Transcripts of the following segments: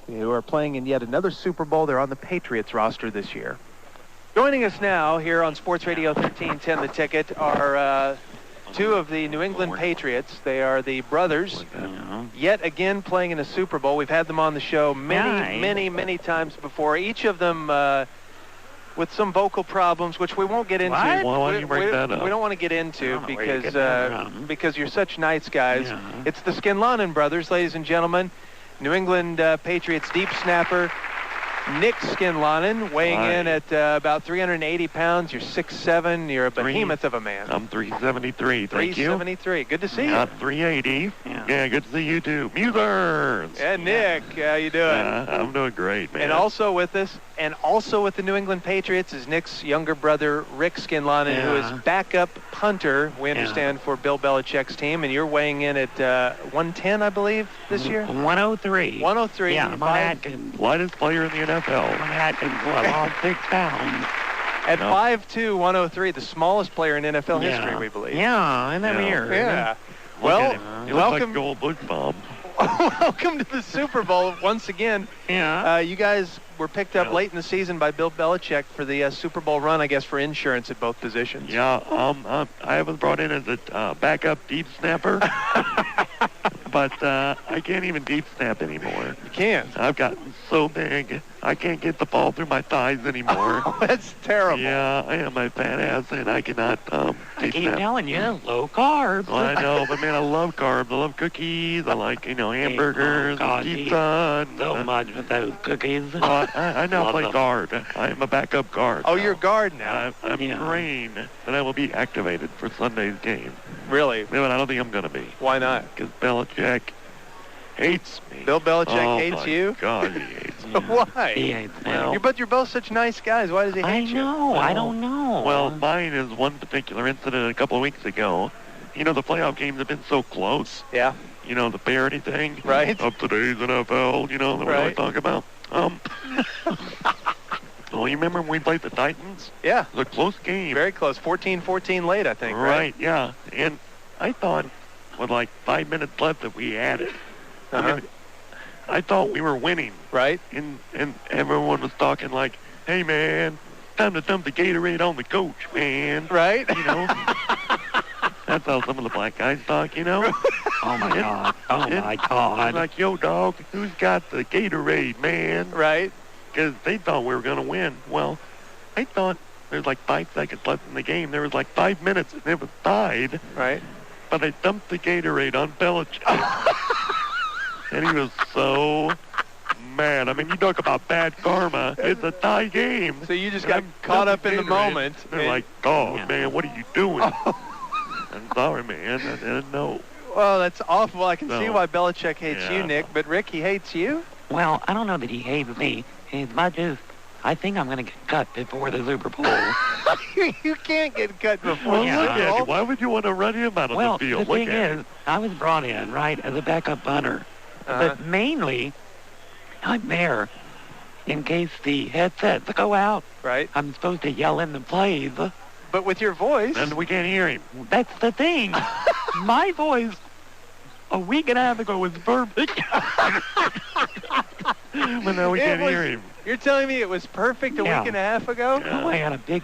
who are playing in yet another Super Bowl. They're on the Patriots roster this year. Joining us now here on Sports Radio 1310 The Ticket are two of the New England Patriots. They are the brothers, yet again playing in a Super Bowl. We've had them on the show many times before. Each of them with some vocal problems, which we won't get into. Why don't you bring that up? We don't want to get into because you're such nice guys. Yeah. It's the Skinlonen brothers, ladies and gentlemen. New England Patriots deep snapper Nick Skinlonen, weighing in at about 380 pounds. You're 6'7". You're a behemoth of a man. I'm 373. Thank you. 373. Good to see you. Not 380. Yeah, good to see you too. Musers. And Nick, how you doing? I'm doing great, man. And also with us, and also with the New England Patriots, is Nick's younger brother, Rick Skinlonen, who is backup punter, we understand, for Bill Belichick's team. And you're weighing in at 110, I believe, this year? 103. 103. Yeah, I'm Atkins. Lightest player in the NFL. Atkins, I lost 6 pounds. At 5'2", 103, the smallest player in NFL history, we believe. Yeah, isn't that weird? Yeah. Well, welcome. Like Gold Bush Bomb. Welcome to the Super Bowl once again. Yeah. You guys were picked up late in the season by Bill Belichick for the Super Bowl run, I guess, for insurance at both positions. Yeah. I was brought in as a backup deep snapper, but I can't even deep snap anymore. You can't. I've gotten so big, I can't get the ball through my thighs anymore. Oh, that's terrible. Yeah, I am my fat ass, and I cannot I keep telling you, low carbs. Well, I know, but man, I love carbs. I love cookies. I like, hamburgers, pizza. So much with those cookies. I now play guard. I am a backup guard. Oh, you're guard now. I'm praying that I will be activated for Sunday's game. Really? Yeah, but I don't think I'm going to be. Why not? Because Belichick hates me. Bill Belichick hates you? God, he hates me. Why? He hates me. But you're both such nice guys. Why does he hate you? I don't know. Well, mine is one particular incident a couple of weeks ago. The playoff games have been so close. Yeah. The parody thing. Right. Of today's NFL, that we always talk about. Well, you remember when we played the Titans? Yeah. It was a close game. Very close. 14-14 late, I think, right? Yeah. And I thought with like 5 minutes left that we had it. I thought we were winning. Right. And everyone was talking like, hey, man, time to dump the Gatorade on the coach, man. Right. That's how some of the black guys talk, Oh, my God. Oh, my God. I'm like, yo, dog, who's got the Gatorade, man? Right. Because they thought we were going to win. Well, I thought there's like 5 seconds left in the game. There was like 5 minutes, and it was tied. Right. But I dumped the Gatorade on Belichick. And he was so mad. I mean, you talk about bad karma. It's a tie game. So you just got caught up in the moment. They're like, dog, man, what are you doing? I'm sorry, man. I didn't know. Well, that's awful. I can see why Belichick hates you, Nick. But Rick, he hates you? Well, I don't know that he hates me as much as I think I'm going to get cut before the Super Bowl. You can't get cut before the Super Bowl. Why would you want to run him out of the field? The thing is, I was brought in, right, as a backup punter. But mainly, I'm there in case the headsets go out. Right. I'm supposed to yell in the plays. But with your voice. And we can't hear him. That's the thing. My voice a week and a half ago was perfect. But now we can't hear him. You're telling me it was perfect a week and a half ago? Yeah. Oh, I had a big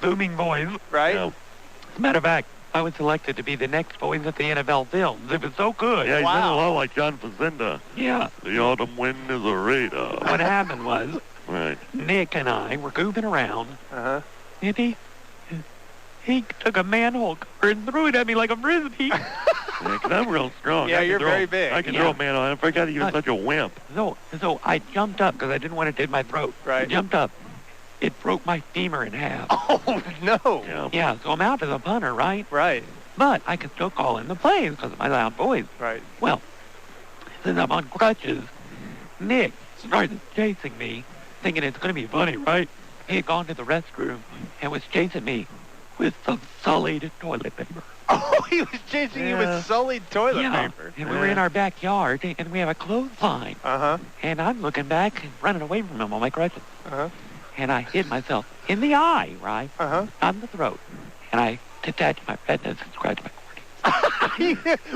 booming voice. Right? Yeah. As a matter of fact, I was selected to be the next voice at the NFL Films. It was so good. Yeah, he sounded a lot like John Facenda. Yeah. The autumn wind is a radar. What happened was, Right. Nick and I were goofing around, and he took a manhole cover and threw it at me like a frisbee. Yeah, 'cause I'm real strong. Yeah, you're very big. I can throw a manhole. I forgot he was such a wimp. So I jumped up because I didn't want it to hit my throat. Right. I jumped up. It broke my femur in half. Oh, no. Yeah, so I'm out as a punter, right? Right. But I can still call in the plays because of my loud voice. Right. Well, since I'm on crutches, Nick started chasing me, thinking it's going to be funny, right? He had gone to the restroom and was chasing me with some sullied toilet paper. Oh, he was chasing you with sullied toilet paper. And we were in our backyard, and we have a clothesline. And I'm looking back and running away from him on my crutches. And I hit myself in the eye, right? On the throat. And I detached my retinas and scratched my corneas.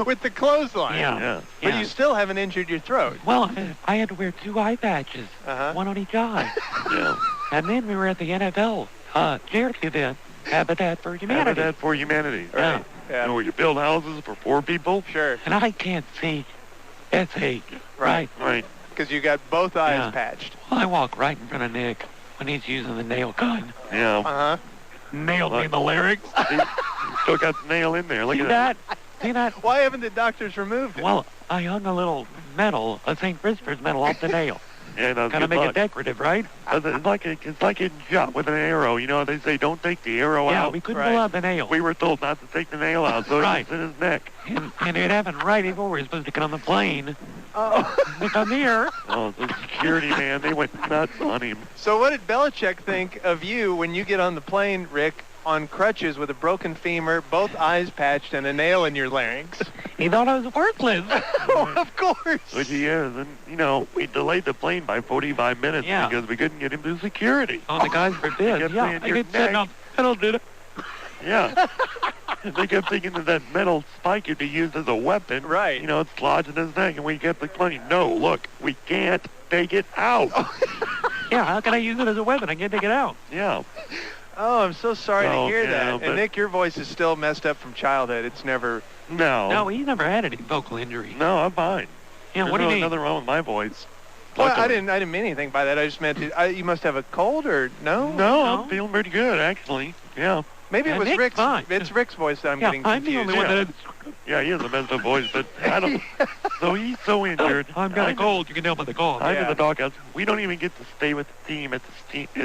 With the clothesline. Yeah. Yeah. But you still haven't injured your throat. Well, I had to wear 2 eye patches, Uh-huh. one on each eye. Yeah. And then we were at the NFL charity event, Habitat for Humanity. Habitat for Humanity. Yeah. You Yeah. know, where you build houses for poor people. Sure. And I can't see SH. Right. Right. Because you got both eyes Yeah. patched. Well, I walk right in front of Nick when he's using the nail gun. Yeah. Uh-huh. Nailed me in the larynx. You still got the nail in there. Look See at that. that? See that? Why haven't the doctors removed it? Well, I hung a little medal, a St. Christopher's medal off the nail. Yeah, no, Kind of good make it luck. decorative, right? It's like getting shot with an arrow. You know, they say don't take the arrow Yeah, out. we couldn't Right. pull out the nail. We were told not to take the nail out, so Right. it's in his neck. And it happened right before we were supposed to get on the plane. Oh. They come here. Oh, the security man, they went nuts on him. So what did Belichick think of you when you get on the plane, Rick, on crutches with a broken femur, both eyes patched, and a nail in your larynx? He thought I was worthless. Oh, of course. Which he is, and you know, we delayed the plane by 45 minutes Yeah. because we couldn't get him through security. Oh, the guys forbid. kept Yeah, saying, I "Your get sitting neck." on the pedal, did it? Yeah. And they kept thinking that metal spike could be used as a weapon. Right. You know, it's lodged in his neck, and we kept explaining, no, look, we can't take it out. Yeah, how can I use it as a weapon? I can't take it out. Yeah. Oh, I'm so sorry to Oh, hear yeah, that. but- And Nick, your voice is still messed up from childhood. It's never... No. No, he never had any vocal injury. No, I'm fine. Yeah, There's what do you mean? nothing wrong with my voice. Well, I Luckily. didn't mean anything by that. I just meant you must have a cold or no? No, No. I'm feeling pretty good, actually. Yeah. Maybe it Yeah, was Nick's Rick's. fine. It's Rick's voice that I'm Yeah, getting I'm the confused. only one Yeah. that... Yeah, he has a messed up voice, but I don't... So he's so injured. I've got a I'm- cold. You can tell by the cold. I'm Yeah. in the doghouse. We don't even get to stay with the team at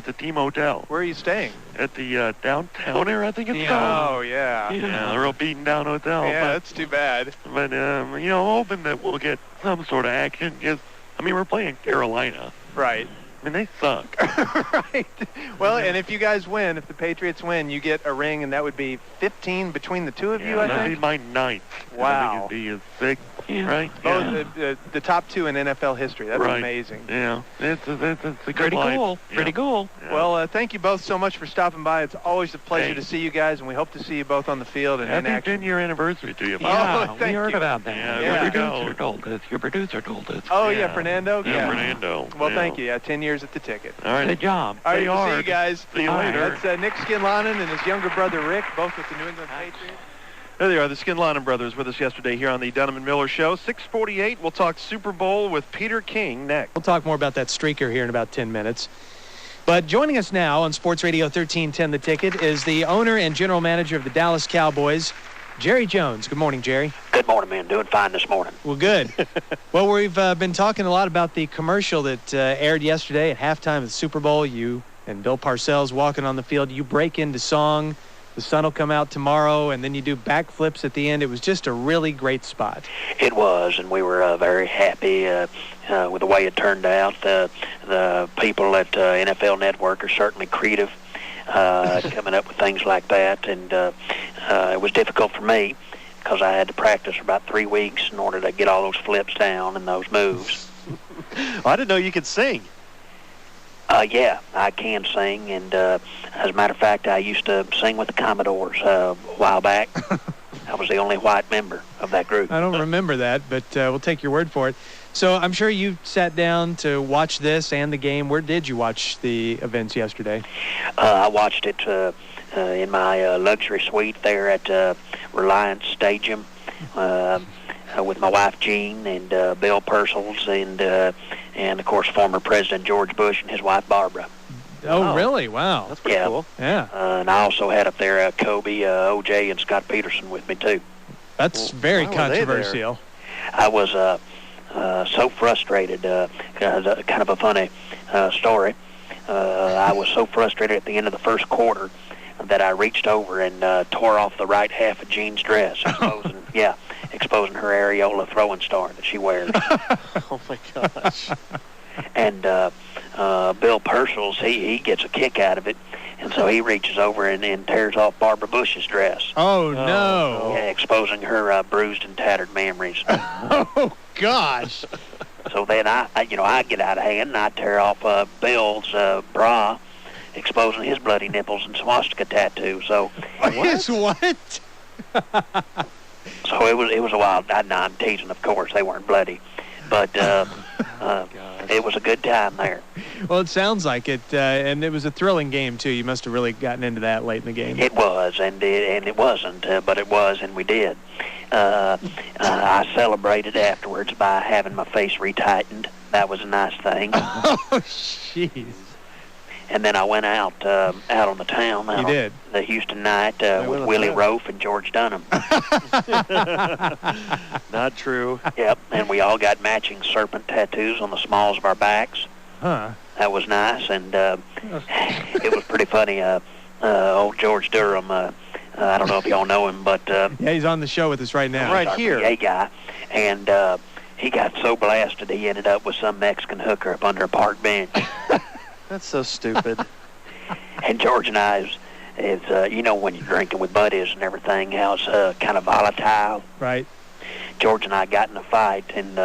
the team hotel. Where are you staying? At the downtowner, I think it's Yeah. called. Oh, yeah. Yeah, a real beaten down hotel. Yeah, that's too bad. but you know, hoping that we'll get some sort of action. Just, I mean, we're playing Carolina. Right. I mean, they suck. Right. Well, and if you guys win, if the Patriots win, you get a ring, and that would be 15 between the two of you, I that'd think. be my ninth. Wow. I think it'd be a six, Yeah. right? Both the top two in NFL history. That's Right. amazing. Yeah, it's a good Pretty life. cool. Yeah. Pretty cool. Yeah. Well, thank you both so much for stopping by. It's always a pleasure Hey. to see you guys, and we hope to see you both on the field and in Happy action. 10-year anniversary to you, Bob. Yeah, Oh, we thank heard you. about that. Yeah, there Your we producer go. told us. Your producer told us. Oh, yeah, Yeah. Fernando? Yeah, Fernando. Well, Yeah. thank you. Yeah, 10 years at the ticket. All right. Good job. All right, Stay we'll see you hard. guys. See you All right. later. That's Nick Skinlonen and his younger brother Rick, both with the New England Patriots. There they are, the Skinlonen brothers with us yesterday here on the Dunham and Miller Show. 6:48, we'll talk Super Bowl with Peter King next. We'll talk more about that streaker here in about 10 minutes. But joining us now on Sports Radio 1310 The Ticket is the owner and general manager of the Dallas Cowboys, Jerry Jones. Good morning, Jerry. Good morning, man. Doing fine this morning. Well, good. Well, we've been talking a lot about the commercial that aired yesterday at halftime of the Super Bowl. You and Bill Parcells walking on the field. You break into song. The sun will come out tomorrow, and then you do backflips at the end. It was just a really great spot. It was, and we were very happy with the way it turned out. The people at NFL Network are certainly creative coming up with things like that, and it was difficult for me because I had to practice for about 3 weeks in order to get all those flips down and those moves. I didn't know you could sing. Yeah, I can sing, and as a matter of fact, I used to sing with the Commodores a while back. I was the only white member of that group. I don't remember that, but we'll take your word for it. So I'm sure you sat down to watch this and the game. Where did you watch the events yesterday? I watched it in my luxury suite there at Reliance Stadium with my wife Jean and Bill Parcells and of course former President George Bush and his wife Barbara. Oh, Wow. really? Wow. That's pretty Yeah. cool. Yeah. And I also had up there Kobe, OJ, and Scott Peterson with me too. That's Well, very why were they there? controversial. I was so frustrated. Kind of a funny story. I was so frustrated at the end of the first quarter that I reached over and tore off the right half of Jean's dress, exposing her areola throwing star that she wears. Oh, my gosh. And Bill Parcells, he gets a kick out of it, and so he reaches over and tears off Barbara Bush's dress, Oh, no. yeah, exposing her bruised and tattered memories. Oh, gosh. So then I get out of hand and I tear off Bill's bra, exposing his bloody nipples and swastika tattoo. So His what? So it was a wild. I'm teasing, of course. They weren't bloody, but it was a good time there. Well, it sounds like it, and it was a thrilling game too. You must have really gotten into that late in the game. It was, and it wasn't, but it was, and we did. I celebrated afterwards by having my face retightened. That was a nice thing. Oh, jeez. And then I went out on the town. You did? The Houston night with Willie Rofe and George Dunham. Not true. Yep, and we all got matching serpent tattoos on the smalls of our backs. Huh. That was nice, and it was pretty funny. Old George Durham, I don't know if y'all know him, but... yeah, he's on the show with us right now. Right our here. PA guy, and he got so blasted he ended up with some Mexican hooker up under a park bench. That's so stupid. And George and I is you know, when you're drinking with buddies and everything, how it's kind of volatile. Right. George and I got in a fight, and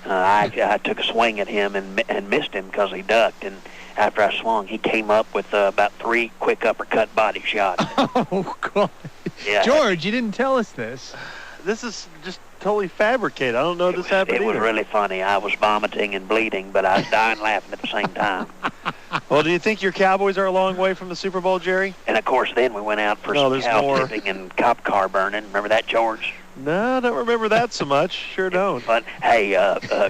I took a swing at him and missed him because he ducked. And after I swung, he came up with about 3 quick uppercut body shots. Oh, God. Yeah. George, you didn't tell us this. This is just totally fabricated. I don't know this happened It was either. really funny. I was vomiting and bleeding, but I was dying laughing at the same time. Well, do you think your Cowboys are a long way from the Super Bowl, Jerry? And, of course, then we went out for No, some there's cow more. tipping and cop car burning. Remember that, George? No, I don't remember that so much. Sure don't. But, hey,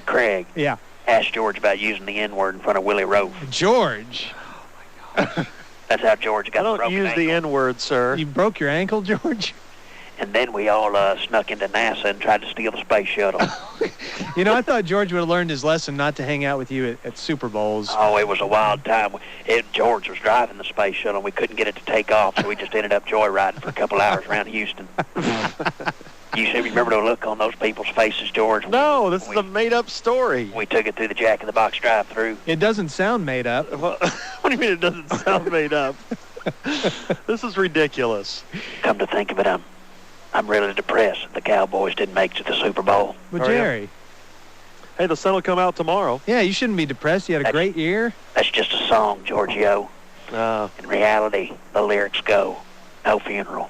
Craig, Yeah. ask George about using the N-word in front of Willie Rofe. George, That's how George got I the don't broken use ankle. the N-word, sir. you broke your ankle, George? And then we all snuck into NASA and tried to steal the space shuttle. You know, I thought George would have learned his lesson not to hang out with you at Super Bowls. Oh, it was a wild time. George was driving the space shuttle, and we couldn't get it to take off, so we just ended up joyriding for a couple hours around Houston. You remember the look on those people's faces, George? No, this is a made-up story. We took it through the Jack in the Box drive-through. It doesn't sound made up. Well, what do you mean it doesn't sound made up? This is ridiculous. Come to think of it, I'm really depressed that the Cowboys didn't make it to the Super Bowl. Well, Are ya? Jerry. Hey, the sun will come out tomorrow. Yeah, you shouldn't be depressed. You had a great year. That's just a song, Giorgio. In reality, the lyrics go, no funeral.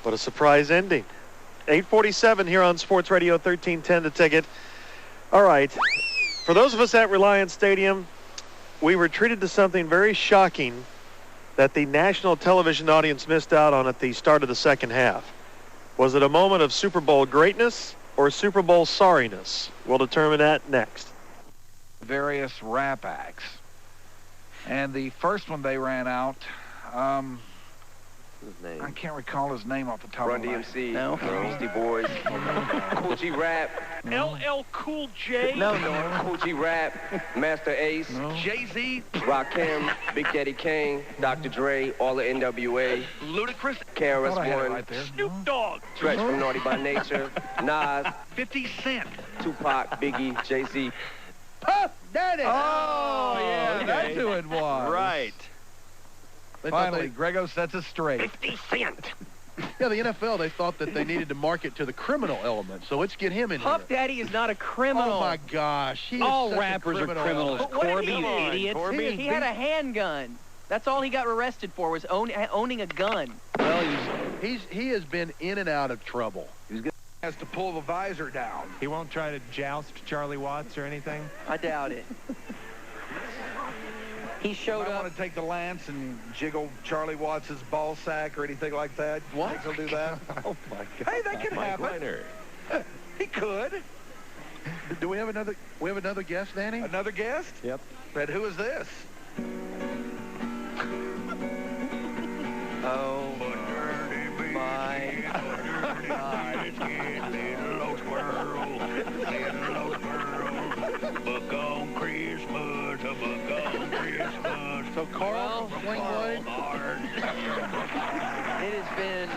What a surprise ending. 8:47 here on Sports Radio 1310 The Ticket. All right. For those of us at Reliance Stadium, we were treated to something very shocking that the national television audience missed out on at the start of the second half. Was it a moment of Super Bowl greatness or Super Bowl sorriness? We'll determine that next. Various rap acts. And the first one they ran out, I can't recall his name off the top Run of my DMC, No. Beastie Boys, Cool G Rap, LL Cool J. Cool G Rap, Master Ace, No. Jay-Z, Rakim, Big Daddy Kane, Dr. Dre, all the NWA, Ludacris, KRS Thought I had it One, right there. Snoop Dogg, Stretch from Naughty by Nature, Nas, 50 Cent. Tupac, Biggie, Jay-Z. Puff Daddy. Oh, yeah, that's who it was. Right. Finally, Grego sets us straight. 50 Cent. Yeah, the NFL, they thought that they needed to market to the criminal element, so let's get him in Puff here. Daddy is not a criminal. Oh, my gosh. He is All such a rappers are criminal criminals. element. But what did he Come on, idiot? Corby. He had a handgun. That's all he got arrested for was owning a gun. Well, he has been in and out of trouble. Has to pull the visor down. He won't try to joust Charlie Watts or anything? I doubt it. He showed I up. want to take the lance and jiggle Charlie Watts' ball sack or anything like that. What? Think he'll do that? Oh, my God. Hey, that could happen. He could. Do we have another guest, Danny? Another guest? Yep. But who is this? Oh, my So Carl from Sling Blade? It has been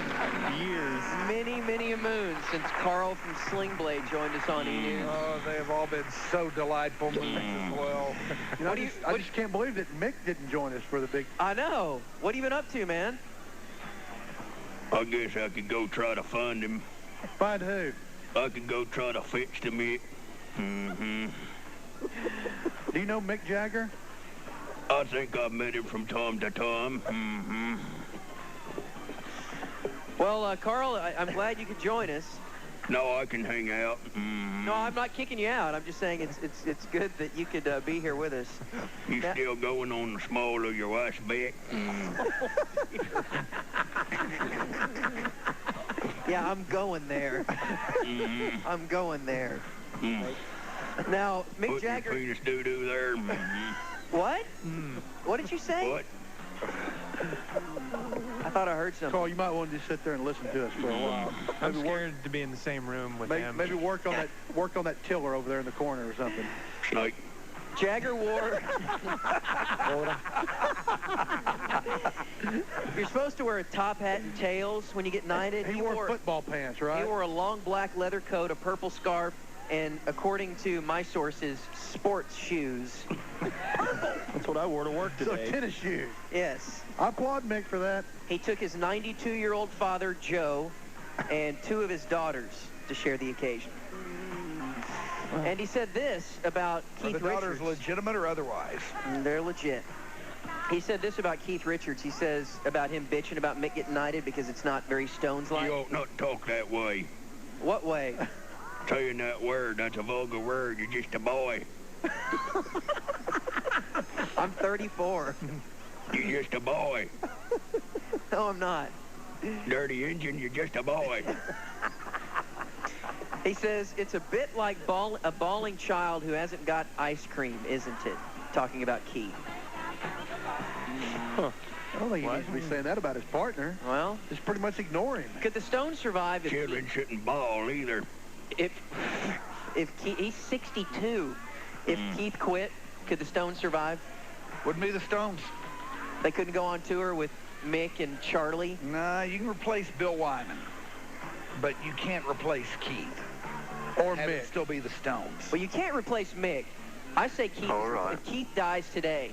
many a moons since Carl from Sling Blade joined us on E! Oh, they have all been so delightful movies as well. You know, What do you- I what- just can't believe that Mick didn't join us for the big... I know. What have you been up to, man? I guess I could go try to find him. Find who? I could go try to fetch the Mick. Mm-hmm. Do you know Mick Jagger? I think I've met him from time to time. Mm-hmm. Well, Carl, I'm glad you could join us. No, I can hang out. Mm-hmm. No, I'm not kicking you out. I'm just saying it's good that you could be here with us. You still going on the small of your wife's back? Yeah, I'm going there. Mm-hmm. I'm going there. Mm. Now, Mick Put Jagger. your penis doo-doo there. Mm-hmm. What? What did you say? What? I thought I heard something. Carl, you might want to just sit there and listen to us for a while. I'm scared to be in the same room with him. Maybe work on that tiller over there in the corner or something. Snake. Jagger wore. You're supposed to wear a top hat and tails when you get knighted. He wore football pants, right? He wore a long black leather coat, a purple scarf, and according to my sources, sports shoes. That's what I wore to work today. So tennis shoes. Yes. I applaud Mick for that. He took his 92-year-old father, Joe, and 2 of his daughters to share the occasion. And he said this about Keith Richards. Are the daughters legitimate or otherwise? They're legit. He said this about Keith Richards. He says about him bitching about Mick getting knighted because it's not very Stones-like. You ought not talk that way. What way? Saying that word, that's a vulgar word. You're just a boy. I'm 34. You're just a boy. No, I'm not. Dirty engine, you're just a boy. He says it's a bit like a bawling child who hasn't got ice cream, isn't it? Talking about Keith. Huh. I don't think he needs to be saying that about his partner. Well, just pretty much ignore him. Could the Stones survive if Children shouldn't bawl either. If Keith, he's 62. If Keith quit, could the Stones survive? Wouldn't be the Stones. They couldn't go on tour with Mick and Charlie? Nah, you can replace Bill Wyman, but you can't replace Keith. Or Mick. It still be the Stones. Well, you can't replace Mick. I say Keith. If Keith dies today,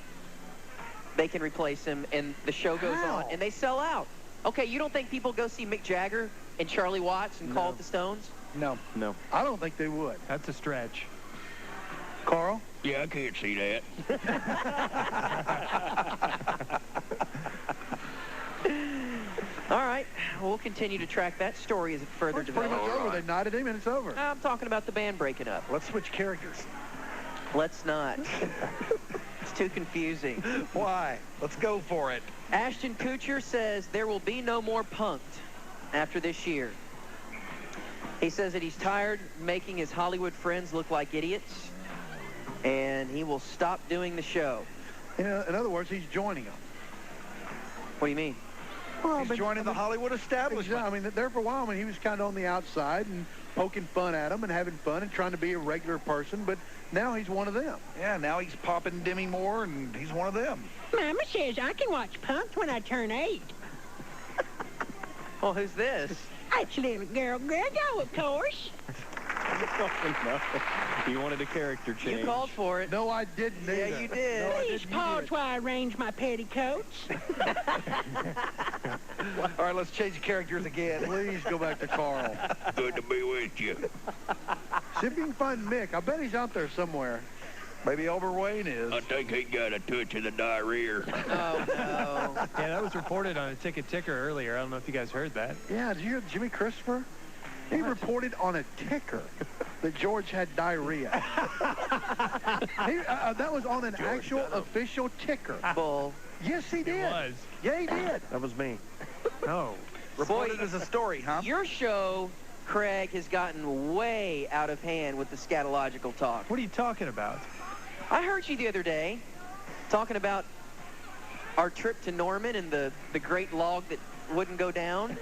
they can replace him, and the show goes on, and they sell out. Okay, you don't think people go see Mick Jagger and Charlie Watts and call it the Stones? No. No. I don't think they would. That's a stretch. Carl? Yeah, I can't see that. All right, we'll continue to track that story as it further develops. Pretty much over. They knighted him, and it's over. I'm talking about the band breaking up. Let's switch characters. Let's not. It's too confusing. Why? Let's go for it. Ashton Kutcher says there will be no more Punk'd after this year. He says that he's tired making his Hollywood friends look like idiots, and he will stop doing the show. In other words, he's joining them. What do you mean? Well, He's joining the Hollywood establishment. I mean, there for a while, he was kind of on the outside and poking fun at them and having fun and trying to be a regular person, but now he's one of them. Yeah, now he's popping Demi Moore, and he's one of them. Mama says I can watch Punk'd when I turn 8. Well, who's this? That's little girl Grego, of course. You wanted a character change. You called for it. No, I didn't either. Yeah, you did. No, Please pause while I arrange my petticoats. All right, let's change characters again. Please go back to Carl. Good to be with you. See if you can find Mick. I bet he's out there somewhere. Maybe Albert Wayne is. I think he got a touch of the diarrhea. Oh, no. Yeah, that was reported on a Ticket Ticker earlier. I don't know if you guys heard that. Yeah, did you hear Jimmy Christopher? He reported on a ticker that George had diarrhea. That was on an actual official ticker. Bull. Yes, he did. It was. Yeah, he did. That was me. No. Reported as a story, huh? Your show, Craig, has gotten way out of hand with the scatological talk. What are you talking about? I heard you the other day talking about our trip to Norman and the great log that wouldn't go down.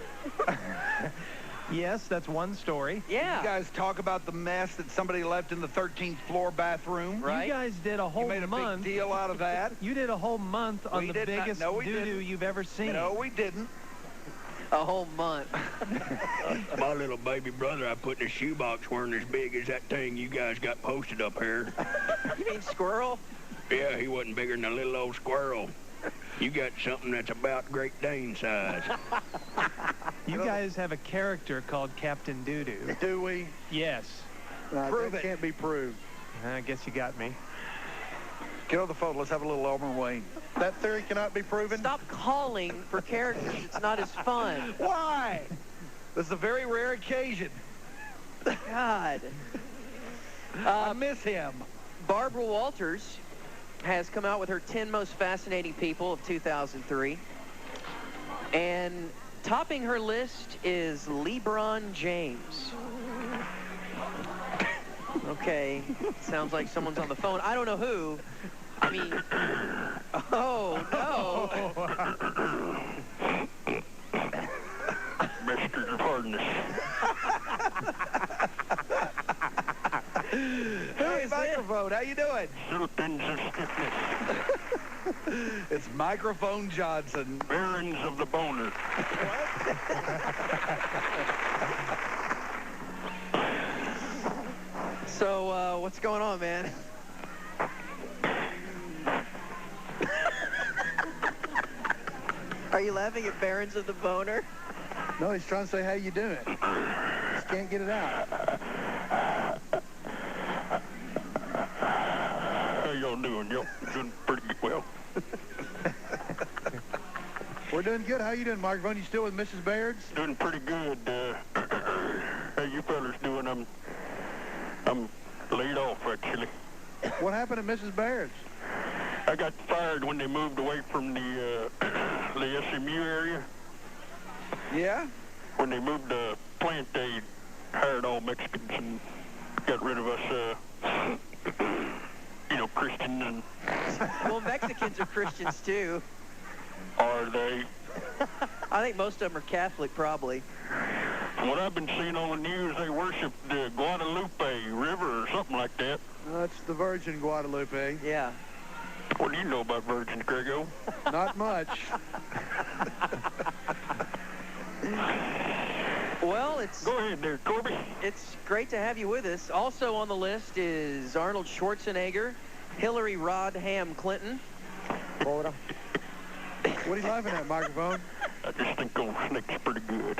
Yes, that's one story. Yeah. You guys talk about the mess that somebody left in the 13th floor bathroom. Right. You guys did a whole You made a month. big deal out of that. You did a whole month on We the did not. biggest No, we doo-doo didn't. you've ever seen. No, we didn't. A whole month. My little baby brother I put in a shoebox weren't as big as that thing you guys got posted up here. You mean squirrel? Yeah, he wasn't bigger than a little old squirrel. You got something that's about Great Dane size. You guys have a character called Captain Doo-Doo. Do we? Yes. Prove that it. can't be proved. I guess you got me. Get on the phone. Let's have a little Elmer Wayne. That theory cannot be proven. Stop calling for characters. It's not as fun. Why? This is a very rare occasion. God. I miss him. Barbara Walters has come out with her 10 most fascinating people of 2003. And topping her list is LeBron James. Okay, sounds like someone's on the phone. I don't know who. I mean, oh, no. Mr. Hardness. Hey, microphone. How you doing? Sultans of stiffness. It's Microphone Johnson. Barons of the boner. So, what's going on, man? Are you laughing at Barons of the Boner? No, he's trying to say, how you doing? Just can't get it out. How y'all doing? Y'all doing pretty well. We're doing good. How you doing, Microphone? You still with Mrs. Baird's? Doing pretty good. How you fellas doing? I'm laid off, actually. What happened at Mrs. Baird's? I got fired when they moved away from the SMU area. Yeah? When they moved the plant, they hired all Mexicans and got rid of us, Christian and... Well, Mexicans are Christians, too. Are they? I think most of them are Catholic, probably. What I've been seeing on the news, they worship the Guadalupe River or something like that. That's the Virgin Guadalupe. Yeah. What do you know about Virgin, Grego? Not much. Well, it's... Go ahead there, Corby. It's great to have you with us. Also on the list is Arnold Schwarzenegger, Hillary Rodham Clinton. What are you laughing at, Microphone? I just think old Snick's pretty good.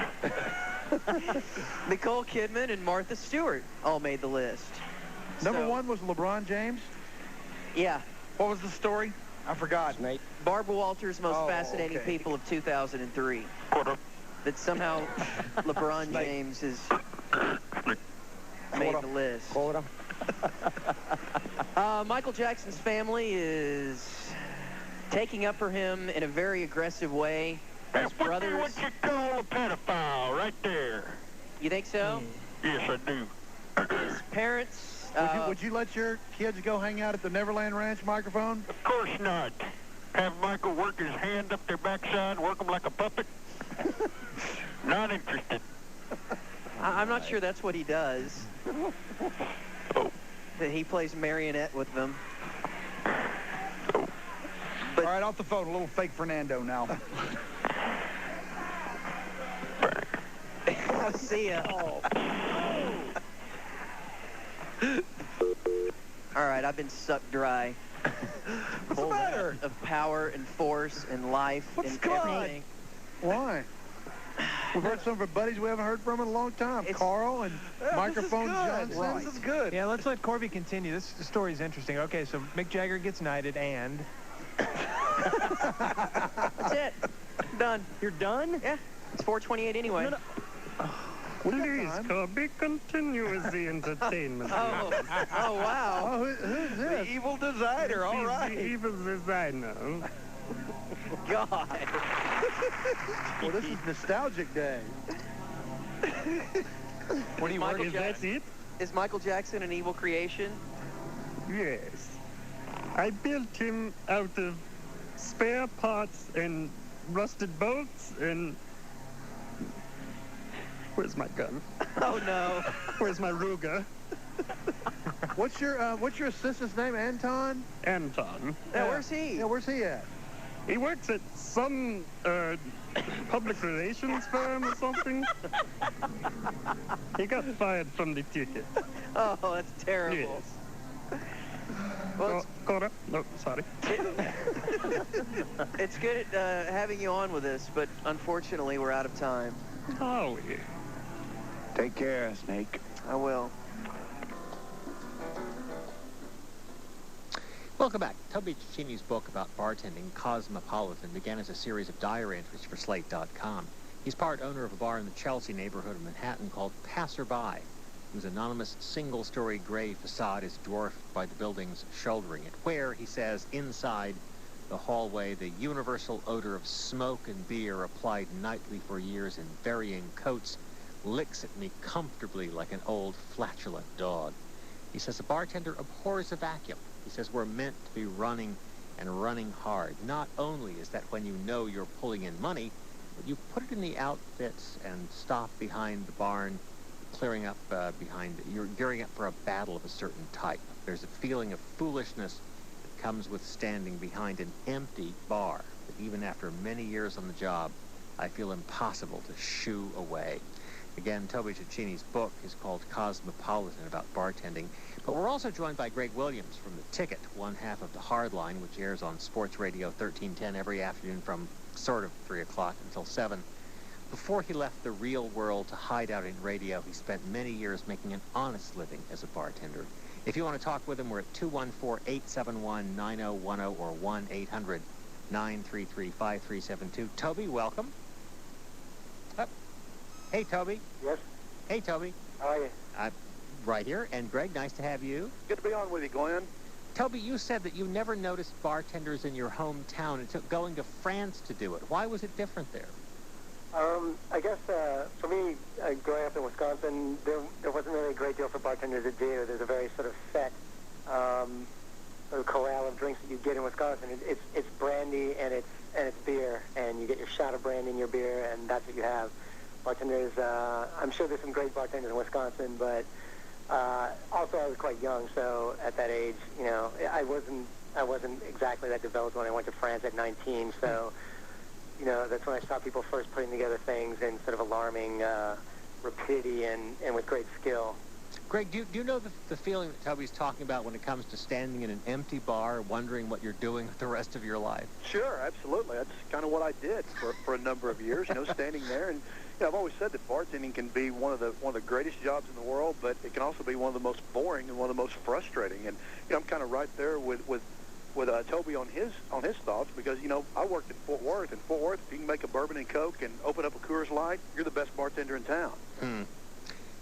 Nicole Kidman and Martha Stewart all made the list. Number one was LeBron James? Yeah. What was the story? I forgot. Barbara Walters' most fascinating okay. people of 2003. What up? That somehow LeBron James has made the list. Michael Jackson's family is taking up for him in a very aggressive way. His brothers... What you call a pedophile right there. You think so? Yes, I do. His parents... Would you let your kids go hang out at the Neverland Ranch, Microphone? Of course not. Have Michael work his hand up their backside, work them like a puppet? Not interested. I'm not sure that's what he does. Oh. That he plays marionette with them. All right, off the phone. A little fake Fernando now. I'll see ya. All right, I've been sucked dry. What's the matter? Of power and force and life What's and going on? everything. Why? We've heard some of our buddies we haven't heard from in a long time. Carl and Microphone Johnson. This is good. Yeah, let's let Corby continue. This story is interesting. Okay, so Mick Jagger gets knighted and... That's it. Done. You're done? Yeah. It's 4:28 anyway. Please, Corby, continue with the entertainment. Oh, wow. Oh, who's this? The evil designer. All right. The evil designer. God. Well, this is nostalgic day. What are you working? Is that it? Is Michael Jackson an evil creation? Yes. I built him out of spare parts and rusted bolts and... Where's my gun? Oh, no. Where's my Ruger? What's your assistant's name? Anton? Anton. Yeah, where's he? Yeah, where's he at? He works at some public relations firm or something. He got fired from the ticket. Oh, that's terrible. Yes. Well, Cora? No, sorry. it's good having you on with us, but unfortunately, we're out of time. Oh, yeah. Take care, Snake. I will. Well, Welcome back. Toby Cicchini's book about bartending, Cosmopolitan, began as a series of diary entries for Slate.com. He's part owner of a bar in the Chelsea neighborhood of Manhattan called Passerby, whose anonymous single-story gray facade is dwarfed by the buildings shouldering it, where, he says, inside the hallway, the universal odor of smoke and beer applied nightly for years in varying coats licks at me comfortably like an old flatulent dog. He says a bartender abhors a vacuum. He says we're meant to be running and running hard. Not only is that when you know you're pulling in money, but you put it in the outfits and stop behind the barn, clearing up you're gearing up for a battle of a certain type. There's a feeling of foolishness that comes with standing behind an empty bar that even after many years on the job, I feel impossible to shoo away. Again, Toby Cicchini's book is called Cosmopolitan, about bartending. But we're also joined by Greg Williams from The Ticket, one half of The Hard Line, which airs on Sports Radio 1310 every afternoon from sort of 3 o'clock until 7. Before he left the real world to hide out in radio, he spent many years making an honest living as a bartender. If you want to talk with him, we're at 214-871-9010 or 1-800-933-5372. Toby, welcome. Hey, Toby. Yes? Hey, Toby. How are you? I'm right here. And Greg, nice to have you. Good to be on with you, Glenn. Toby, you said that you never noticed bartenders in your hometown. It took going to France to do it. Why was it different there? I guess for me, growing up in Wisconsin, there wasn't really a great deal for bartenders to do. There's a very sort of set sort of corral of drinks that you get in Wisconsin. It's brandy and it's beer, and you get your shot of brandy in your beer, and that's what you have. Bartenders, I'm sure there's some great bartenders in Wisconsin, but also I was quite young, so at that age, you know, I wasn't exactly that developed when I went to France at 19, so, you know, that's when I saw people first putting together things in sort of alarming rapidity and with great skill. Greg, do you know the feeling that Toby's talking about when it comes to standing in an empty bar, wondering what you're doing with the rest of your life? Sure, absolutely. That's kind of what I did for a number of years, you know, standing there. And you know, I've always said that bartending can be one of the greatest jobs in the world, but it can also be one of the most boring and one of the most frustrating. And you know, I'm kind of right there with Toby on his thoughts, because you know, I worked in Fort Worth. In Fort Worth, if you can make a bourbon and Coke and open up a Coors Light, you're the best bartender in town.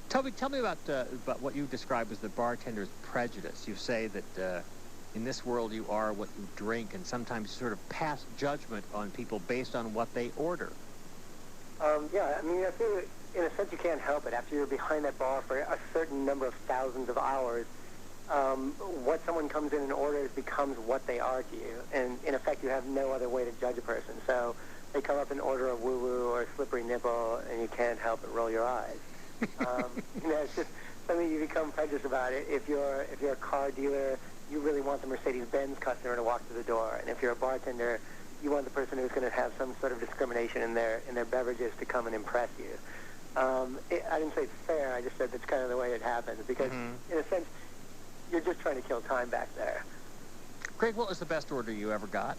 Toby, tell me about what you describe as the bartender's prejudice. You say that in this world you are what you drink, and sometimes you sort of pass judgment on people based on what they order. Yeah, I mean, I feel in a sense you can't help it. After you're behind that bar for a certain number of thousands of hours, what someone comes in and orders becomes what they are to you. And in effect, you have no other way to judge a person. So they come up and order a woo-woo or a slippery nipple, and you can't help but roll your eyes. You know, it's just something you become prejudiced about it. If you're a car dealer, you really want the Mercedes-Benz customer to walk through the door. And if you're a bartender, you want the person who's going to have some sort of discrimination in their beverages to come and impress you. I didn't say it's fair. I just said that's kind of the way it happens, because in a sense, you're just trying to kill time back there. Greg, what was the best order you ever got?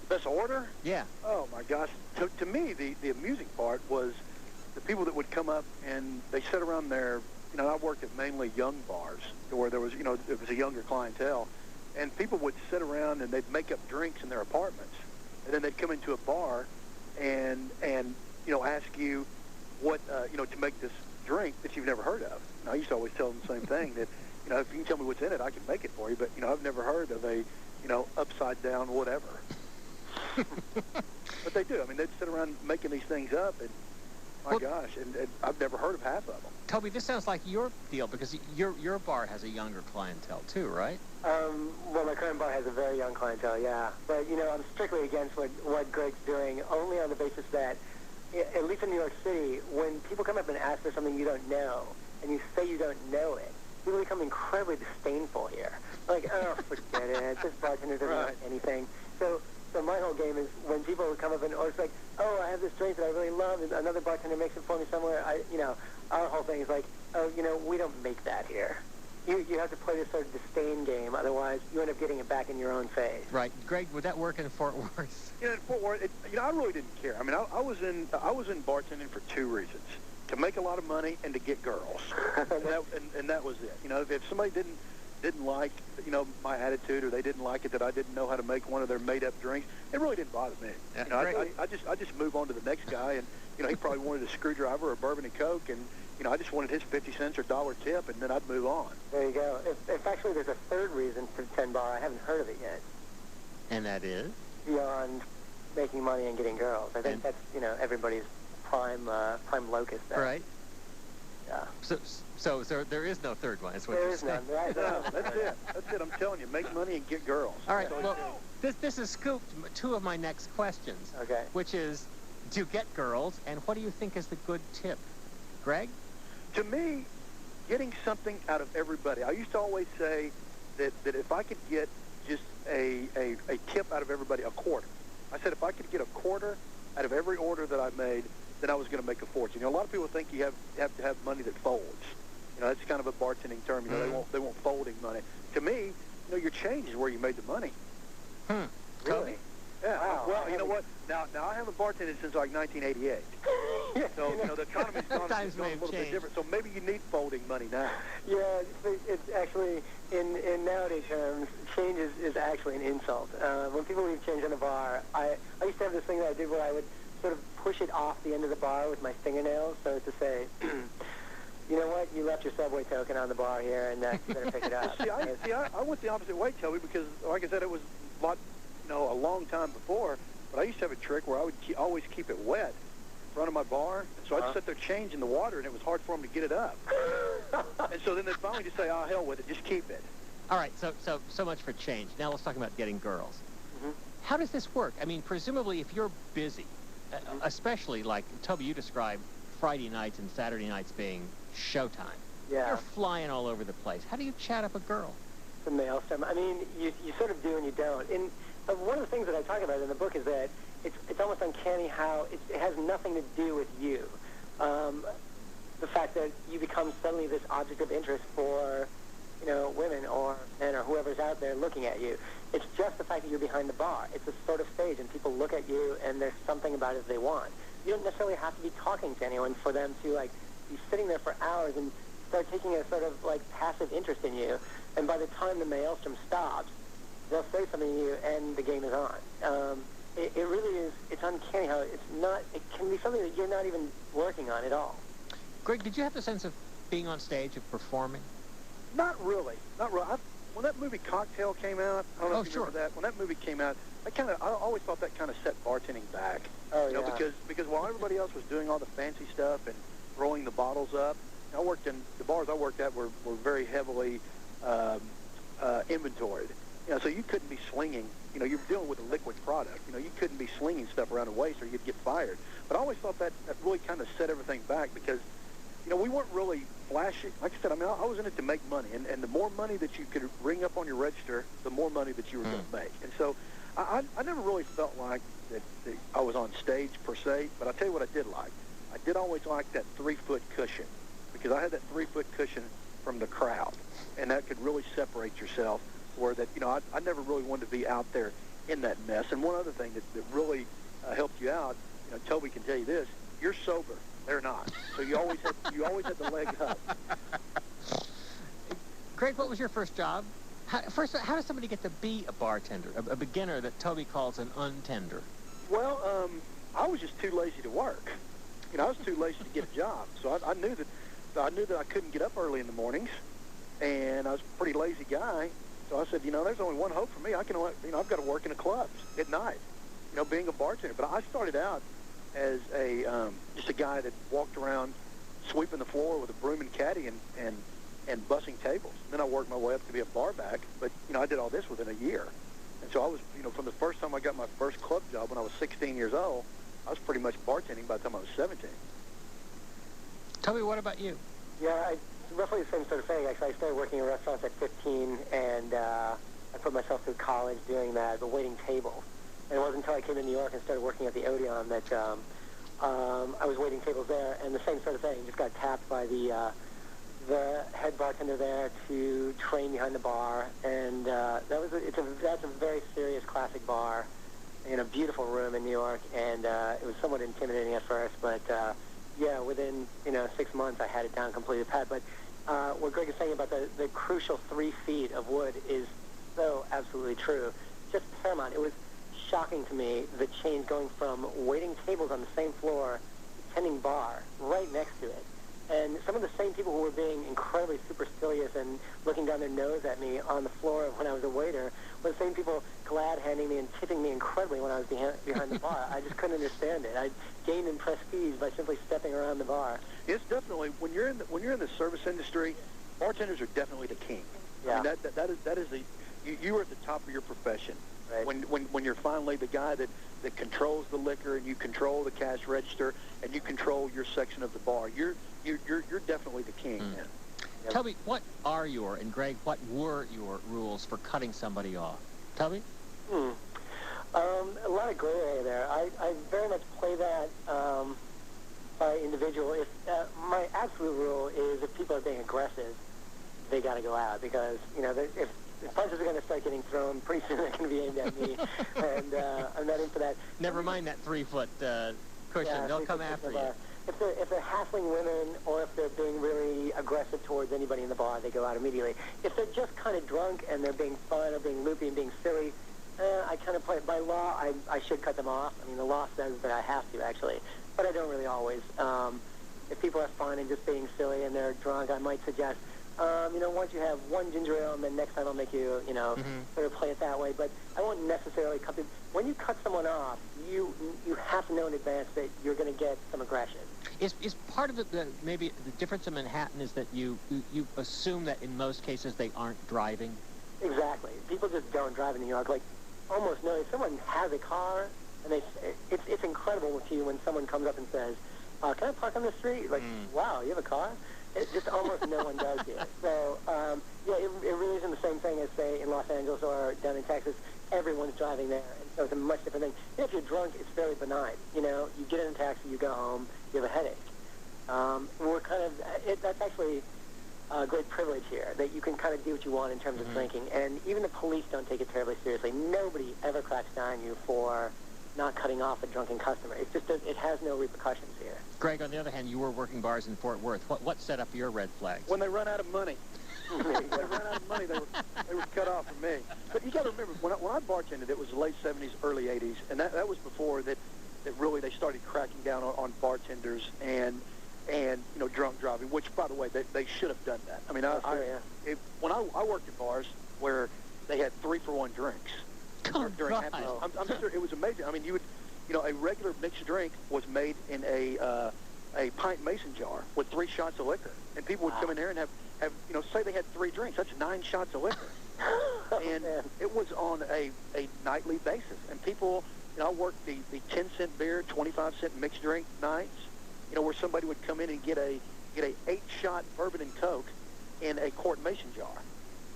Best order? Yeah. Oh my gosh. To me, the amusing part was the people that would come up and they sit around there. You know, I worked at mainly young bars where there was, you know, it was a younger clientele, and people would sit around and they'd make up drinks in their apartments, and then they'd come into a bar and you know, ask you what you know, to make this drink that you've never heard of. And I used to always tell them the same thing, that you know, if you can tell me what's in it, I can make it for you. But you know, I've never heard of a, you know, upside down whatever. But they do. I mean, they'd sit around making these things up, and my gosh, and I've never heard of half of them. Toby, this sounds like your deal, because your bar has a younger clientele too, right? Well, my current bar has a very young clientele, yeah. But, you know, I'm strictly against what Greg's doing, only on the basis that, at least in New York City, when people come up and ask for something you don't know, and you say you don't know it, people become incredibly disdainful here. Like, oh, forget it, this bartender doesn't know anything. So my whole game is when people would come up and order, it's like, oh, I have this drink that I really love, and another bartender makes it for me somewhere. You know, our whole thing is like, oh, you know, we don't make that here. You have to play this sort of disdain game, otherwise you end up getting it back in your own face. Right, Greg. Would that work in Fort Worth? You know, in Fort Worth, you know, I really didn't care. I mean, I was in bartending for two reasons: to make a lot of money and to get girls, and that was it. You know, if somebody didn't didn't like, my attitude, or they didn't like it that I didn't know how to make one of their made-up drinks, it really didn't bother me. I just move on to the next guy, and he probably wanted a screwdriver or a bourbon and Coke, and I just wanted his 50 cents or dollar tip, and then I'd move on. There you go. If actually there's a third reason for 10 Bar, I haven't heard of it yet. And that is? Beyond making money and getting girls. I think that's, everybody's prime locus there. Right. Yeah. So there is no third one, is what there you're is saying. None. Right? No, that's it. That's it. I'm telling you, make money and get girls. All right, well, this has scooped two of my next questions. Okay. Which is, do you get girls, and what do you think is the good tip? Greg? To me, getting something out of everybody. I used to always say that if I could get just a tip out of everybody, a quarter. I said if I could get a quarter out of every order that I made, then I was going to make a fortune. A lot of people think you have to have money that folds. That's kind of a bartending term. They want folding money. To me, your change is where you made the money. Really? Yeah. Wow. Well, you know what? Now I haven't bartended since like 1988. So the economy's gone a little bit different. So maybe you need folding money now. Yeah, it's actually in nowadays terms, change is actually an insult. When people leave change on the bar, I used to have this thing that I did where I would sort of push it off the end of the bar with my fingernails, so to say, you know what, you left your Subway token on the bar here, and you better pick it up. I went the opposite way, Toby, because, like I said, it was a long time before, but I used to have a trick where I would always keep it wet in front of my bar, and so I'd set their change in the water, and it was hard for them to get it up. And so then they'd finally just say, oh, hell with it, just keep it. All right, so much for change. Now let's talk about getting girls. Mm-hmm. How does this work? I mean, presumably if you're busy, especially like, Toby, you described Friday nights and Saturday nights being showtime. Yeah. You're flying all over the place. How do you chat up a girl? The maelstrom. I mean, you sort of do and you don't. One of the things that I talk about in the book is that it's almost uncanny how it has nothing to do with you. The fact that you become suddenly this object of interest for, women or men or whoever's out there looking at you. It's just the fact that you're behind the bar. It's a sort of stage, and people look at you, and there's something about it they want. You don't necessarily have to be talking to anyone for them to, be sitting there for hours and start taking a sort of, passive interest in you. And by the time the maelstrom stops, they'll say something to you, and the game is on. It really is, it's uncanny how it can be something that you're not even working on at all. Greg, did you have the sense of being on stage, of performing? Not really. When that movie Cocktail came out, I don't know if you remember that. When that movie came out, I always thought that kind of set bartending back. Oh, yeah. Because while everybody else was doing all the fancy stuff and rolling the bottles up, I worked in the bars I worked at were very heavily inventoried. So you couldn't be slinging. You're dealing with a liquid product. You couldn't be slinging stuff around the waist or you'd get fired. But I always thought that really kind of set everything back because, we weren't really flashy. Like I said, I was in it to make money. And the more money that you could ring up on your register, the more money that you were going to make. And so I never really felt like that I was on stage per se. But I'll tell you what I did like. I did always like that 3-foot cushion because I had that 3-foot cushion from the crowd. And that could really separate yourself where that, I never really wanted to be out there in that mess. And one other thing that really helped you out, Toby can tell you this, you're sober. They're not. So you always had the leg up. Greg, what was your first job? How does somebody get to be a bartender, a beginner that Toby calls an untender? Well, I was just too lazy to work. I was too lazy to get a job. So I knew that I couldn't get up early in the mornings, and I was a pretty lazy guy. So I said, there's only one hope for me. I've got to work in the clubs at night, being a bartender. But I started out as just a guy that walked around sweeping the floor with a broom and caddy and bussing tables. Then I worked my way up to be a bar back. But, I did all this within a year. And so I was, from the first time I got my first club job when I was 16 years old, I was pretty much bartending by the time I was 17. Toby, what about you? Yeah, roughly the same sort of thing. Actually, I started working in restaurants at 15, and I put myself through college doing that, but waiting tables. And it wasn't until I came to New York and started working at the Odeon that I was waiting tables there, and the same sort of thing. Just got tapped by the head bartender there to train behind the bar, and that's a very serious classic bar in a beautiful room in New York, and it was somewhat intimidating at first, but yeah, within 6 months I had it down completely pat. But what Greg is saying about the crucial 3 feet of wood is so absolutely true. Just paramount. It was shocking to me, the change going from waiting tables on the same floor to tending bar right next to it. And some of the same people who were being incredibly supercilious and looking down their nose at me on the floor when I was a waiter were the same people glad-handing me and tipping me incredibly when I was behind the bar. I just couldn't understand it. I gained in prestige by simply stepping around the bar. It's definitely, when you're in the service industry, bartenders are definitely the king. Yeah. I mean, that is you are at the top of your profession. Right. When you're finally the guy that controls the liquor and you control the cash register and you control your section of the bar, you're definitely the king. Mm. Man. Toby, what are your, and Greg, what were your rules for cutting somebody off? Toby? A lot of gray area there. I very much play that by individual. If my absolute rule is if people are being aggressive, they got to go out because, you know, if punches are going to start getting thrown, pretty soon they're going to be aimed at me, and I'm not in for that. Never mind that 3-foot cushion. Yeah, They'll come after you. If they're hassling women or if they're being really aggressive towards anybody in the bar, they go out immediately. If they're just kind of drunk and they're being fun or being loopy and being silly, I kind of play it by law. I should cut them off. I mean, the law says that I have to, actually, but I don't really always. If people are fun and just being silly and they're drunk, I might suggest, you know, once you have one ginger ale, and then next time I'll make you, you know, sort of play it that way. But I won't necessarily cut them. When you cut someone off, you have to know in advance that you're going to get some aggression. Is part of it maybe the difference in Manhattan is that you assume that in most cases they aren't driving? Exactly. People just don't drive in New York. Like, almost no. If someone has a car, and it's incredible to you when someone comes up and says, can I park on the street? Like, wow, you have a car? It just almost no one does here. So, yeah, it really isn't the same thing as, say, in Los Angeles or down in Texas. Everyone's driving there, and so it's a much different thing. And if you're drunk, it's very benign. You know, you get in a taxi, you go home, you have a headache. We're kind of, that's actually a great privilege here, that you can kind of do what you want in terms of drinking. And even the police don't take it terribly seriously. Nobody ever cracks down on you for not cutting off a drunken customer. It just it has no repercussions here. Greg, on the other hand, you were working bars in Fort Worth. What set up your red flags? When they run out of money. When they ran out of money, they were cut off from me. But you got to remember, when I bartended, it was the late 70s, early 80s, and that was before that really they started cracking down on bartenders and you know, drunk driving, which, by the way, they should have done that. I mean, when I worked in bars where they had 3-for-1 drinks during happy hour, I'm sure it was amazing. I mean, you know, a regular mixed drink was made in a pint mason jar with 3 shots of liquor, and people would come in there and have you know, say they had 3 drinks, that's 9 shots of liquor, and it was on a nightly basis. And people, you know, I worked the 10-cent beer, 25-cent mixed drink nights, you know, where somebody would come in and get a 8-shot bourbon and Coke in a quart mason jar.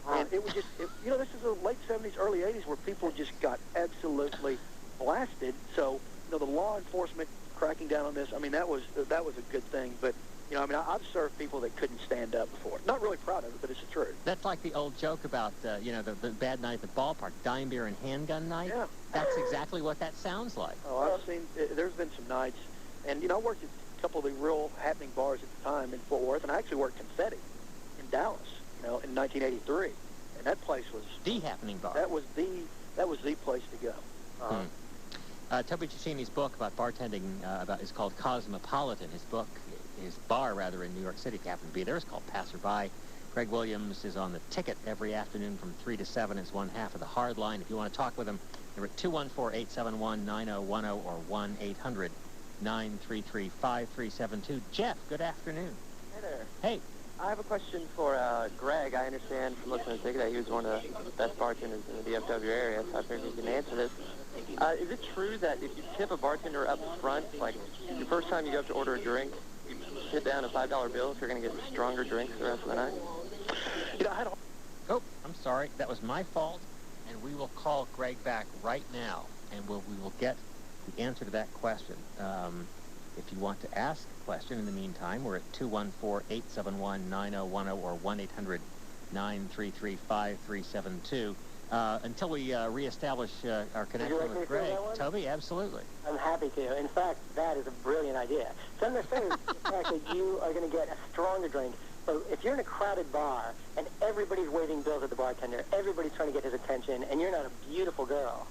And it was just, you know, this is the late 70s, early 80s where people just got absolutely blasted. So, you know, the law enforcement cracking down on this, I mean, that was a good thing. But, you know, I mean, I've served people that couldn't stand up before. Not really proud of it, but it's the truth. That's like the old joke about, you know, the bad night at the ballpark, dime beer and handgun night. Yeah. That's exactly what that sounds like. Oh, I've seen, there's been some nights, and, you know, I worked at a couple of the real happening bars at the time in Fort Worth, and I actually worked Confetti in Dallas, you know, in 1983. And that place was the happening bar. That was the place to go. Toby Cicchini's book about bartending is called Cosmopolitan. His bar in New York City, if you happen to be there, is called Passerby. Greg Williams is on the ticket every afternoon from 3 to 7 as one half of the hard line. If you want to talk with him, they're at 214-871-9010 or 1-800-933-5372. Jeff, good afternoon. Hey there. Hey. I have a question for Greg. I understand from looking at the ticket that he was one of the best bartenders in the DFW area, so I figured you can answer this. Is it true that if you tip a bartender up front, like the first time you go up to order a drink, you put down a $5 bill if you're going to get stronger drinks the rest of the night? You know, Oh, I'm sorry. That was my fault, and we will call Greg back right now, and we will get the answer to that question. If you want to ask a question in the meantime, we're at 214-871-9010 or 1-800-933-5372. Until we reestablish our connection with Greg. Toby, absolutely. I'm happy to. In fact, that is a brilliant idea. So I'm going to say the fact that you are going to get a stronger drink So if you're in a crowded bar and everybody's waving bills at the bartender, everybody's trying to get his attention, and you're not a beautiful girl,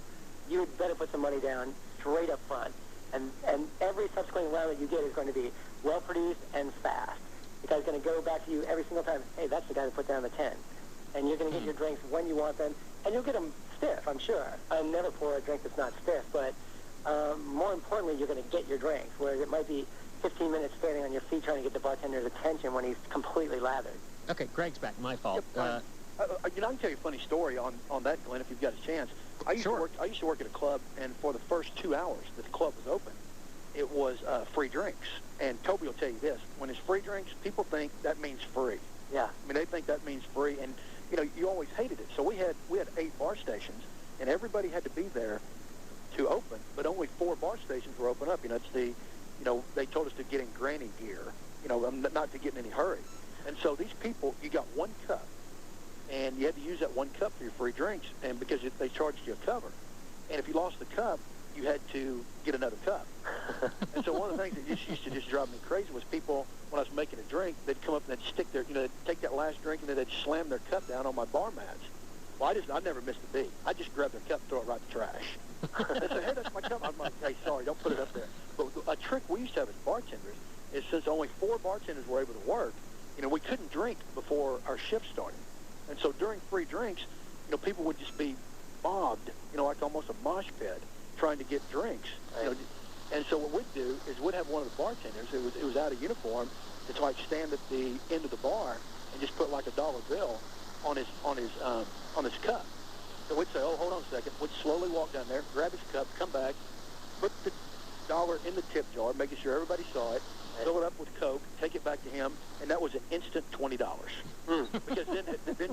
you had better put some money down straight up front. And every subsequent round that you get is going to be well-produced and fast. The guy's going to go back to you every single time. Hey, that's the guy that put down the 10. And you're going to get your drinks when you want them, and you'll get them stiff, I'm sure. I never pour a drink that's not stiff, but more importantly, you're going to get your drinks, whereas it might be 15 minutes standing on your feet trying to get the bartender's attention when he's completely lathered. Okay, Greg's back. My fault. I can tell you a funny story on that, Glenn, if you've got a chance. I used to work at a club, and for the first 2 hours that the club was open, it was free drinks. And Toby will tell you this: when it's free drinks, people think that means free. Yeah. I mean, they think that means free, and you always hated it. So we had 8 bar stations, and everybody had to be there to open, but only 4 bar stations were open up. It's they told us to get in granny gear, not to get in any hurry. And so these people, you got 1 cup, and you had to use that 1 cup for your free drinks, and because they charged you a cover. And if you lost the cup, you had to get another cup. And so one of the things that used to just drive me crazy was people, when I was making a drink, they'd come up and they'd stick they'd take that last drink and then they'd slam their cup down on my bar mats. Well, I never missed a beat. I just grabbed their cup and throw it right in the trash. And say, hey, that's my cup. I'm like, hey, sorry, don't put it up there. But a trick we used to have as bartenders is, since only 4 bartenders were able to work, we couldn't drink before our shift started. And so during free drinks, people would just be mobbed, like almost a mosh pit, trying to get drinks. And so what we'd do is we'd have one of the bartenders, it was out of uniform, to like stand at the end of the bar and just put like a $1 bill on his cup. So we'd say, oh, hold on a second. We'd slowly walk down there, grab his cup, come back, put the $1 in the tip jar, making sure everybody saw it, fill it up with Coke, take it back to him, and that was an instant $20. Because then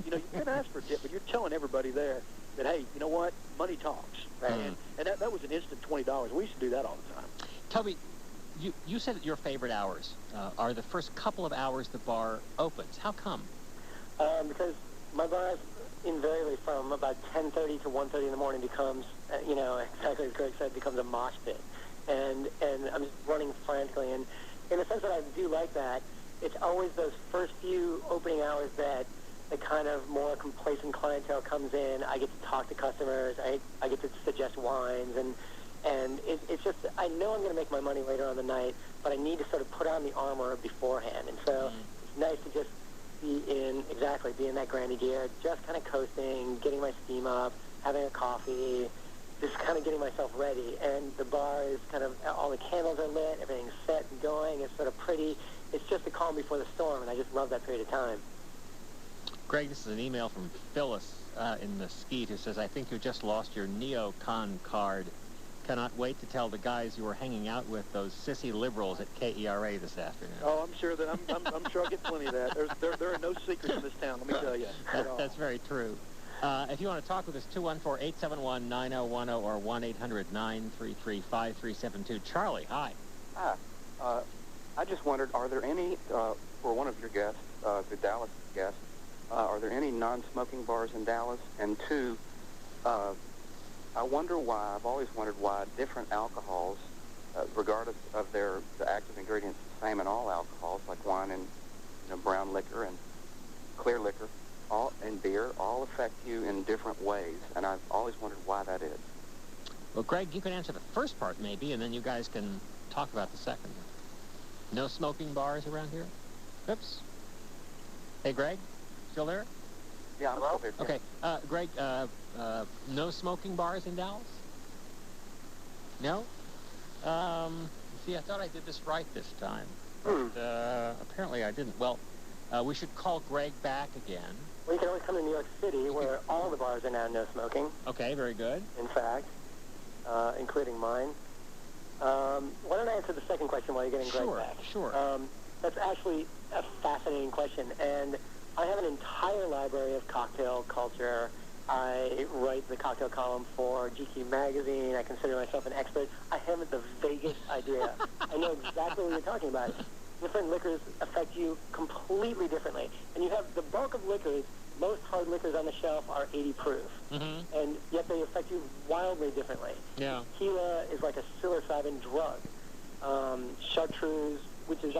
you couldn't ask for a tip, but you're telling everybody there that, hey, you know what, money talks. Right? And that was an instant $20. We used to do that all the time. Toby, you said that your favorite hours are the first couple of hours the bar opens. How come? Because my bar, invariably from about 10:30 to 1:30 in the morning, becomes, exactly as Greg said, becomes a mosh pit. And I'm just running frantically. And in the sense that I do like that, it's always those first few opening hours that the kind of more complacent clientele comes in. I get to talk to customers. I get to suggest wines. And it's just, I know I'm going to make my money later on the night, but I need to sort of put on the armor beforehand. And so it's nice to just be in that granny gear, just kind of coasting, getting my steam up, having a coffee, just kind of getting myself ready. And the bar is kind of, all the candles are lit, everything's set and going, it's sort of pretty. It's just the calm before the storm, and I just love that period of time. Greg, this is an email from Phyllis in Mesquite who says, I think you just lost your neocon card. Cannot wait to tell the guys you were hanging out with, those sissy liberals at KERA this afternoon. Oh, I'm sure that I'm sure I'll get plenty of that. There are no secrets in this town, let me tell you. That's very true. If you want to talk with us, 214-871-9010 or 1-800-933-5372. Charlie, hi. Hi. I just wondered, are there any, for one of your guests, the Dallas guest, are there any non-smoking bars in Dallas? And 2, I've always wondered why different alcohols, regardless of the active ingredients, the same in all alcohols, like wine and brown liquor and clear liquor, and beer, all affect you in different ways. And I've always wondered why that is. Well, Greg, you can answer the first part maybe, and then you guys can talk about the second. No smoking bars around here? Oops. Hey, Greg, still there? Yeah, I'm still here. Okay, Greg, no smoking bars in Dallas? No? See, I thought I did this right this time, but apparently I didn't. Well, we should call Greg back again. Well, you can always come to New York City, where all the bars are now no smoking. Okay, very good. In fact, including mine. Why don't I answer the second question while you're getting Greg back? Sure. That's actually a fascinating question, and I have an entire library of cocktail culture. I write the cocktail column for GQ magazine. I consider myself an expert. I haven't the vaguest idea. I know exactly what you're talking about. Different liquors affect you completely differently. And you have the bulk of liquors, most hard liquors on the shelf are 80 proof. Mm-hmm. And yet they affect you wildly differently. Yeah. Tequila is like a psilocybin drug. Chartreuse, which is